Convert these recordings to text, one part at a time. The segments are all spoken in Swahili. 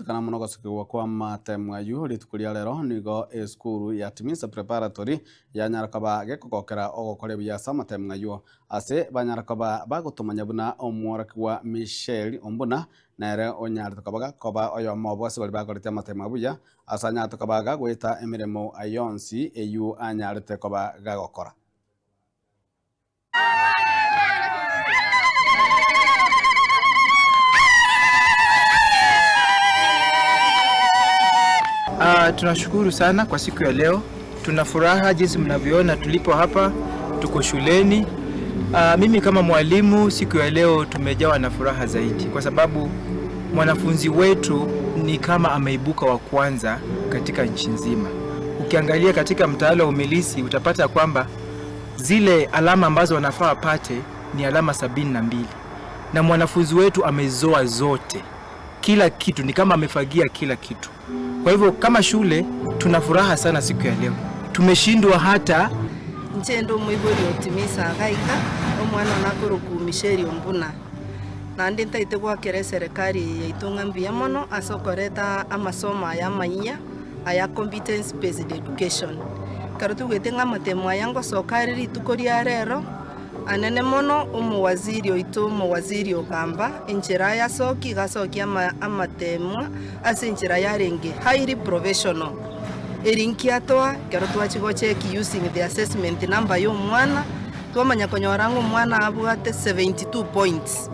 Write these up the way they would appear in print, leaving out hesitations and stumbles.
Kana muno gocikwa kwa matemu ayu ritukuria rero nigo skuru ya Timiza Preparatory ya Nyarakaba gekogokera ogokore biasa matemu ayu ase banyarakaba bagutumanya buna omworaki wa Michelle Ombuna nere onyari tukabaga koba oyo mobose bali bakorete matemu abuya asanya tukabaga gwita emiremo ayonsi eyu anyarite koba gagokora. Tunashukuru sana kwa siku ya leo. Tuna furaha jinsi mnavyoona tulipo hapa, tuko shuleni. Mimi kama mwalimu siku ya leo tumejawa na furaha zaidi kwa sababu mwanafunzi wetu ni kama ameibuka wa kwanza katika nchi nzima. Ukiangalia katika mtaala wa umilisi utapata kwamba zile alama ambazo wanafaa apate ni alama 72. Na mwanafunzi wetu amezoa zote. Kila kitu ni kama amefagia kila kitu. Kwa hivyo kama shule tuna furaha sana siku ya leo. Tumeshindwa hata Nchendo mwiburi Timiza gaika omwana nakuru ku Michelle Ombuna. Na ndi ntaite kwa kere serikali yaitunga mbia mono asokoreta amasomo ya manya aya competence based education. Karutu gwetenga matemo yango sokariri tukoria rero anene mono umuwaziri oito umuwaziri ogamba enchera ya soki gasoki amatemwa ase enchera ya renge highly professional erinkiatoa kero twachigo check using the assessment number yo mwana twamanya konyorango mwana abwate 72 points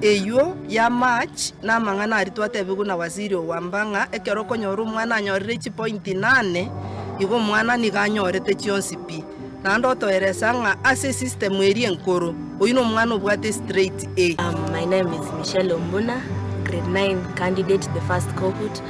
eyo ya match na mangana ari twatebigu na waziri owambanga ekero konyoru mwana anyorire chi point 8 igo mwana ni ganyorete chionsi pi nando toeresanga ase system eri enkoro oyino mwana obwate straight A. My name is Michelle Ombuna, grade 9 candidate, the first cohort.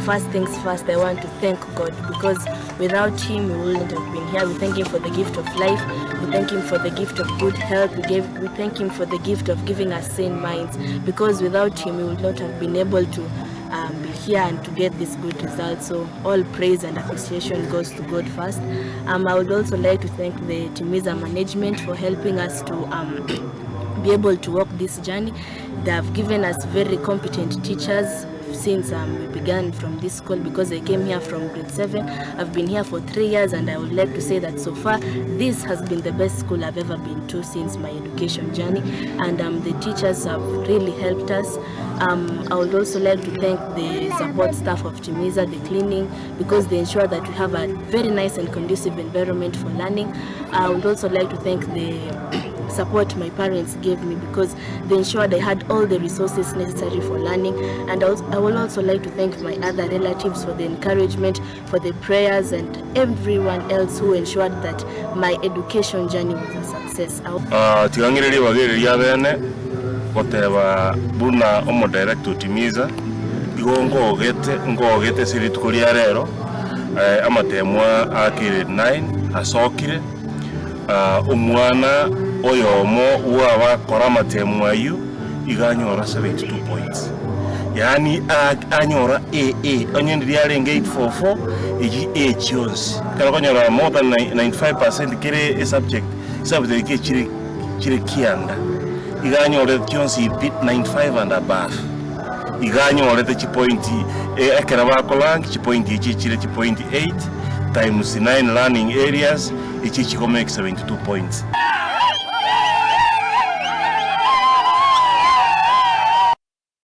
First things first, I want to thank God because without him we wouldn't have been here. We thank him for the gift of life. We thank him for the gift of good health. We thank him for the gift of giving us sane minds because without him we would not have been able to be here and to get this good result. So all praise and appreciation goes to God first. I would also like to thank the Timiza management for helping us to be able to walk this journey. They have given us very competent teachers since we began from this school because I came here from grade 7. I've been here for 3 years and I would like to say that so far this has been the best school I've ever been to since my education journey, and the teachers have really helped us. I would also like to thank the support staff of Timiza, the cleaning, because they ensure that we have a very nice and conducive environment for learning. I would also like to thank the support my parents gave me because they ensured I had all the resources necessary for learning, and I would also like to thank my other relatives for the encouragement, for the prayers, and everyone else who ensured that my education journey was a success. Tigangiriri wagereria bene goteba buna omo director Timiza igongo ngogete siritukuria rero amatemwa akire 9 asokire umwana oyomo uwa kora matemu ayu iganyora 72 points. Yani anyora AA onyendiri arenge 844 igi A chionsi kana konyora more than 95% kire subject ke chire kianda iganyora chionsi 95 and above iganyora the point ekera bakolang chi point ichi chire chi point 8 times 9 learning areas ichi chiko make 72 points.